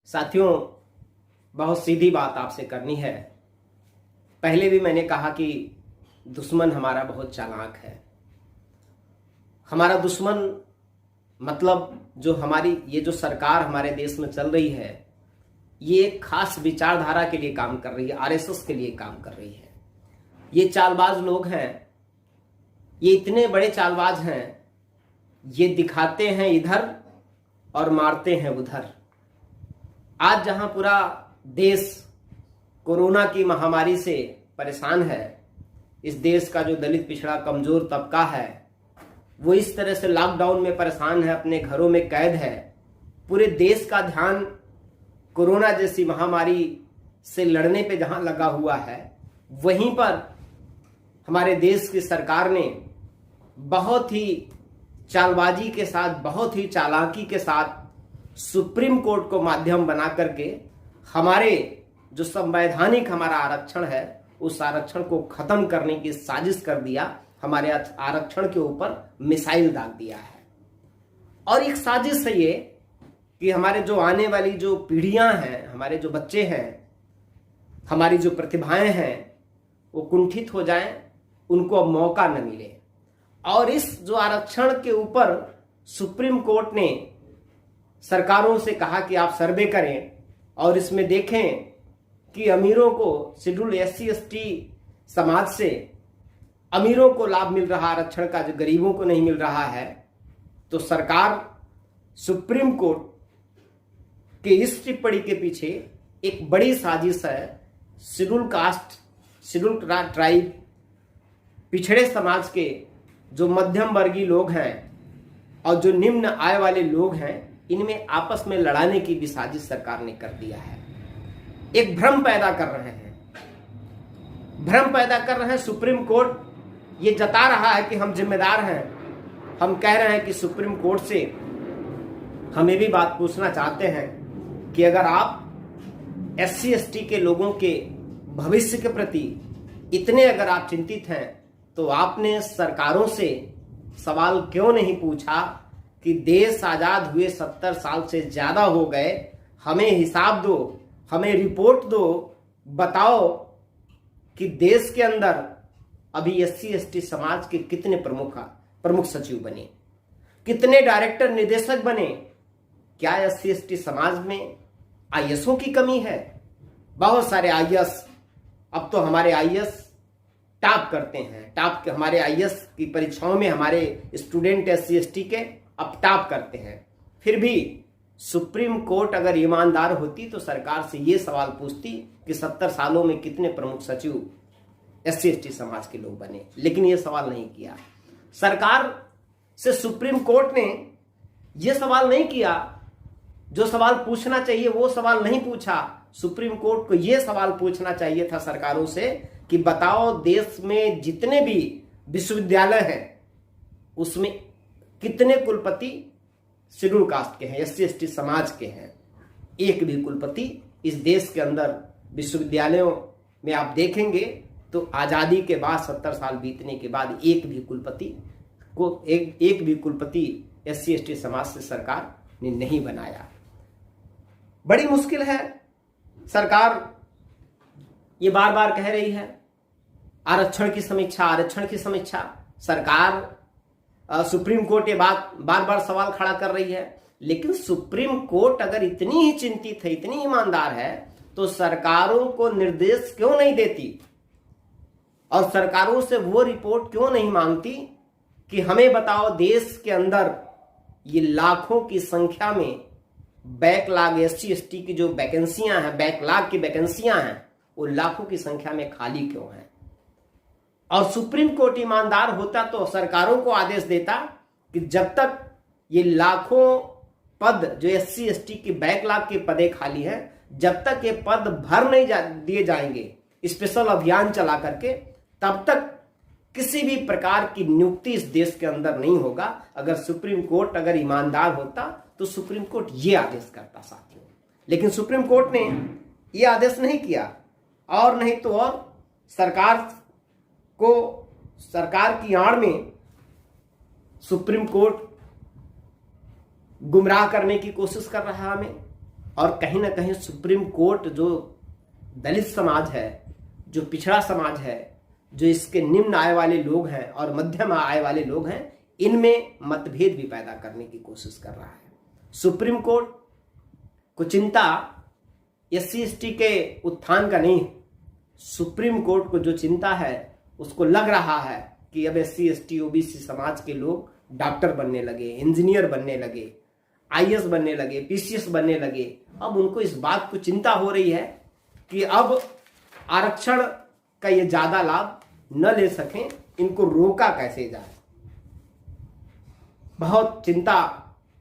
साथियों, बहुत सीधी बात आपसे करनी है। पहले भी मैंने कहा कि दुश्मन हमारा बहुत चालाक है। हमारा दुश्मन मतलब जो हमारी ये जो सरकार हमारे देश में चल रही है, ये एक खास विचारधारा के लिए काम कर रही है, आरएसएस के लिए काम कर रही है। ये चालबाज लोग हैं, ये इतने बड़े चालबाज हैं, ये दिखाते हैं इधर और मारते हैं उधर। आज जहां पूरा देश कोरोना की महामारी से परेशान है, इस देश का जो दलित पिछड़ा कमजोर तबका है वो इस तरह से लॉकडाउन में परेशान है, अपने घरों में कैद है। पूरे देश का ध्यान कोरोना जैसी महामारी से लड़ने पे जहां लगा हुआ है, वहीं पर हमारे देश की सरकार ने बहुत ही चालबाजी के साथ, बहुत ही चालाकी के साथ सुप्रीम कोर्ट को माध्यम बना करके हमारे जो संवैधानिक हमारा आरक्षण है, उस आरक्षण को खत्म करने की साजिश कर दिया। हमारे आरक्षण के ऊपर मिसाइल दाग दिया है। और एक साजिश है ये कि हमारे जो आने वाली जो पीढ़ियां हैं, हमारे जो बच्चे हैं, हमारी जो प्रतिभाएं हैं, वो कुंठित हो जाएं, उनको अब मौका न मिले। और इस जो आरक्षण के ऊपर सुप्रीम कोर्ट ने सरकारों से कहा कि आप सर्वे करें और इसमें देखें कि अमीरों को, शेड्यूल एससी एसटी समाज से अमीरों को लाभ मिल रहा आरक्षण का, जो गरीबों को नहीं मिल रहा है। तो सरकार सुप्रीम कोर्ट के इस टिप्पणी के पीछे एक बड़ी साजिश है। शेड्यूल कास्ट, शेड्यूल ट्राइब, पिछड़े समाज के जो मध्यम वर्गीय लोग हैं और जो निम्न आय वाले लोग हैं, इनमें आपस में लड़ाने की भी साजिश सरकार ने कर दिया है। एक भ्रम पैदा कर रहे हैं। सुप्रीम कोर्ट ये जता रहा है कि हम जिम्मेदार हैं। हम कह रहे हैं कि सुप्रीम कोर्ट से हमें भी बात पूछना चाहते हैं कि अगर आप एससी एसटी के लोगों के भविष्य के प्रति इतने अगर आप चिंतित हैं, तो आपने सरकारों से सवाल क्यों नहीं पूछा कि देश आजाद हुए 70 साल से ज्यादा हो गए, हमें हिसाब दो, हमें रिपोर्ट दो, बताओ कि देश के अंदर अभी एससी एसटी समाज के कितने प्रमुख सचिव बने, कितने डायरेक्टर निदेशक बने। क्या एससी एसटी समाज में आईएएसओं की कमी है? बहुत सारे आईएएस, अब तो हमारे आईएएस टॉप करते हैं। हमारे आईएएस की परीक्षाओं में हमारे स्टूडेंट एससी एसटी के अब टॉप करते हैं। फिर भी सुप्रीम कोर्ट अगर ईमानदार होती तो सरकार से ये सवाल पूछती कि 70 सालों में कितने प्रमुख सचिव एससी एसटी समाज के लोग बने। लेकिन ये सवाल नहीं किया सरकार से। सुप्रीम कोर्ट ने ये सवाल नहीं किया, जो सवाल पूछना चाहिए वो सवाल नहीं पूछा। सुप्रीम कोर्ट को ये सवाल पूछना चाहिए था सरकारों से कि बताओ, देश में जितने भी विश्वविद्यालय हैं उसमें कितने कुलपति शेड्यूल कास्ट के हैं, एससी एसटी समाज के हैं। एक भी कुलपति इस देश के अंदर विश्वविद्यालयों में आप देखेंगे तो आजादी के बाद 70 साल बीतने के बाद एक भी कुलपति एससी एसटी समाज से सरकार ने नहीं बनाया। बड़ी मुश्किल है। सरकार ये बार बार कह रही है आरक्षण की समीक्षा। सरकार सुप्रीम कोर्ट ये बात बार बार सवाल खड़ा कर रही है। लेकिन सुप्रीम कोर्ट अगर इतनी ही चिंतित है, इतनी ईमानदार है, तो सरकारों को निर्देश क्यों नहीं देती और सरकारों से वो रिपोर्ट क्यों नहीं मांगती कि हमें बताओ, देश के अंदर ये लाखों की संख्या में बैकलॉग एससी एसटी की जो वैकेंसियां हैं, बैकलॉग की वैकेंसियां हैं, वो लाखों की संख्या में खाली क्यों हैं। और सुप्रीम कोर्ट ईमानदार होता तो सरकारों को आदेश देता कि जब तक ये लाखों पद जो एससी एसटी की बैकलॉग के पदे खाली हैं, जब तक ये पद भर नहीं दिए जाएंगे स्पेशल अभियान चला करके, तब तक किसी भी प्रकार की नियुक्ति इस देश के अंदर नहीं होगा। अगर सुप्रीम कोर्ट अगर ईमानदार होता तो सुप्रीम कोर्ट ये आदेश करता साथियों। लेकिन सुप्रीम कोर्ट ने ये आदेश नहीं किया। और नहीं तो और सरकार की आड़ में सुप्रीम कोर्ट गुमराह करने की कोशिश कर रहा है हमें। और कहीं ना कहीं सुप्रीम कोर्ट जो दलित समाज है, जो पिछड़ा समाज है, जो इसके निम्न आय वाले लोग हैं और मध्यम आय वाले लोग हैं, इनमें मतभेद भी पैदा करने की कोशिश कर रहा है। सुप्रीम कोर्ट को चिंता SC/ST के उत्थान का नहीं, सुप्रीम कोर्ट को जो चिंता है उसको लग रहा है कि अब SC/ST OBC समाज के लोग डॉक्टर बनने लगे, इंजीनियर बनने लगे, IAS बनने लगे, PCS बनने लगे। अब उनको इस बात को चिंता हो रही है कि अब आरक्षण का ये ज्यादा लाभ न ले सकें, इनको रोका कैसे जाए। बहुत चिंता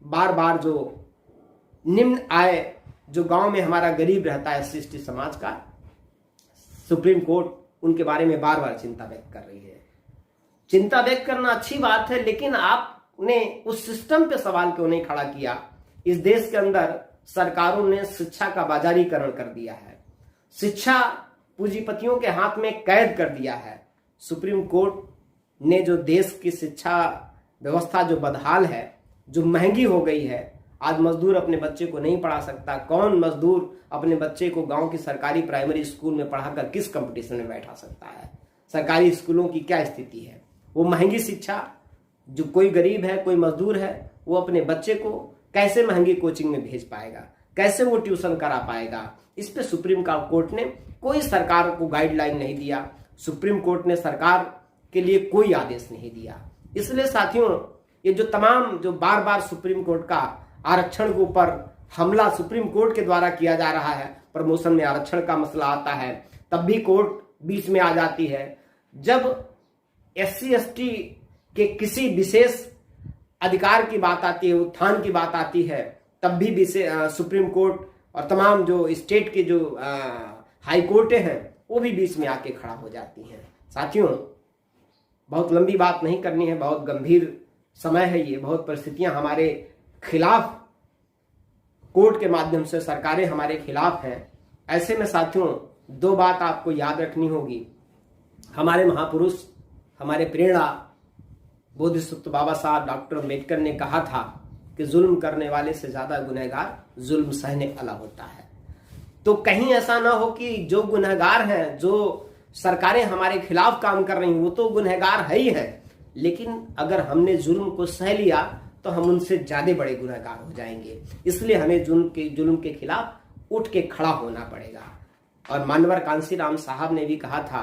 बार बार जो निम्न आय, जो गांव में हमारा गरीब रहता है SC/ST समाज का, सुप्रीम कोर्ट उनके बारे में बार बार चिंता व्यक्त कर रही है। चिंता व्यक्त करना अच्छी बात है, लेकिन आपने उस सिस्टम पे सवाल क्यों नहीं खड़ा किया। इस देश के अंदर सरकारों ने शिक्षा का बाजारीकरण कर दिया है, शिक्षा पूंजीपतियों के हाथ में कैद कर दिया है। सुप्रीम कोर्ट ने जो देश की शिक्षा व्यवस्था जो बदहाल है, जो महंगी हो गई है, आज मजदूर अपने बच्चे को नहीं पढ़ा सकता। कौन मजदूर अपने बच्चे को गांव की सरकारी प्राइमरी स्कूल में पढ़ाकर किस कंपटीशन में बैठा सकता है। सरकारी स्कूलों की क्या स्थिति है। वो महंगी शिक्षा, जो कोई गरीब है, कोई मजदूर है, वो अपने बच्चे को कैसे महंगी कोचिंग में भेज पाएगा, कैसे वो ट्यूशन करा पाएगा। इस पे सुप्रीम कोर्ट ने कोई सरकार को गाइडलाइन नहीं दिया, सुप्रीम कोर्ट ने सरकार के लिए कोई आदेश नहीं दिया। इसलिए साथियों, ये जो तमाम जो बार बार सुप्रीम कोर्ट का आरक्षण के ऊपर हमला सुप्रीम कोर्ट के द्वारा किया जा रहा है, प्रमोशन में आरक्षण का मसला आता है तब भी कोर्ट बीच में आ जाती है। जब SC/ST के किसी विशेष अधिकार की बात आती है, उत्थान की बात आती है, तब भी सुप्रीम कोर्ट और तमाम जो स्टेट के जो हाई कोर्टें हैं वो भी बीच में आके खड़ा हो जाती हैं। साथियों, बहुत लंबी बात नहीं करनी है, बहुत गंभीर समय है ये, बहुत परिस्थितियां हमारे खिलाफ, कोर्ट के माध्यम से सरकारें हमारे खिलाफ हैं। ऐसे में साथियों, दो बात आपको याद रखनी होगी। हमारे महापुरुष, हमारे प्रेरणा बोधिसत्व बाबा साहब डॉक्टर अम्बेडकर ने कहा था कि जुल्म करने वाले से ज्यादा गुनहगार जुल्म सहने वाला होता है। तो कहीं ऐसा ना हो कि जो गुनहगार हैं, जो सरकारें हमारे खिलाफ काम कर रही हैं, वो तो गुनहगार है ही है, लेकिन अगर हमने जुल्म को सह लिया तो हम उनसे ज्यादा बड़े गुनहगार हो जाएंगे। इसलिए हमें जुल्म के खिलाफ उठ के खड़ा होना पड़ेगा। और मानवर कांशीराम साहब ने भी कहा था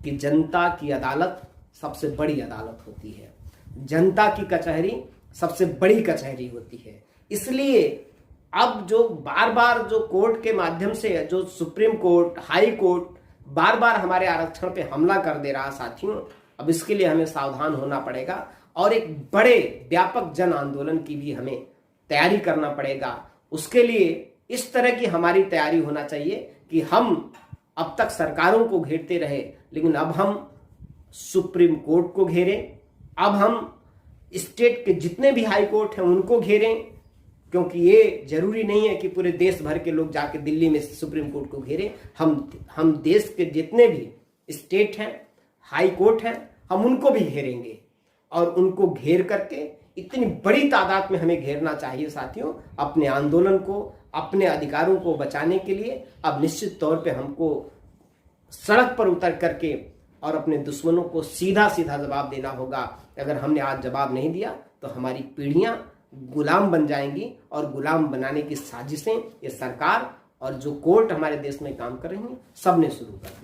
कि जनता की अदालत सबसे बड़ी अदालत होती है, जनता की कचहरी सबसे बड़ी कचहरी होती है। इसलिए अब जो बार बार जो कोर्ट के माध्यम से, जो supreme court, high court bar बार हमारे आरक्षण पे हमला कर दे रहा साथियों, अब इसके लिए हमें सावधान होना पड़ेगा और एक बड़े व्यापक जन आंदोलन की भी हमें तैयारी करना पड़ेगा। उसके लिए इस तरह की हमारी तैयारी होना चाहिए कि हम अब तक सरकारों को घेरते रहे, लेकिन अब हम सुप्रीम कोर्ट को घेरें, अब हम स्टेट के जितने भी हाई कोर्ट हैं उनको घेरें, क्योंकि ये जरूरी नहीं है कि पूरे देश भर के लोग जाके दिल्ली में सुप्रीम कोर्ट को घेरें। हम देश के जितने भी स्टेट हैं, हाई कोर्ट हैं, हम उनको भी घेरेंगे और उनको घेर करके इतनी बड़ी तादाद में हमें घेरना चाहिए साथियों, अपने आंदोलन को, अपने अधिकारों को बचाने के लिए। अब निश्चित तौर पे हमको सड़क पर उतर करके और अपने दुश्मनों को सीधा सीधा जवाब देना होगा। अगर हमने आज जवाब नहीं दिया तो हमारी पीढ़ियां गुलाम बन जाएंगी और गुलाम बनाने की साजिशें ये सरकार और जो कोर्ट हमारे देश में काम कर रही हैं, सबने शुरू कर दी।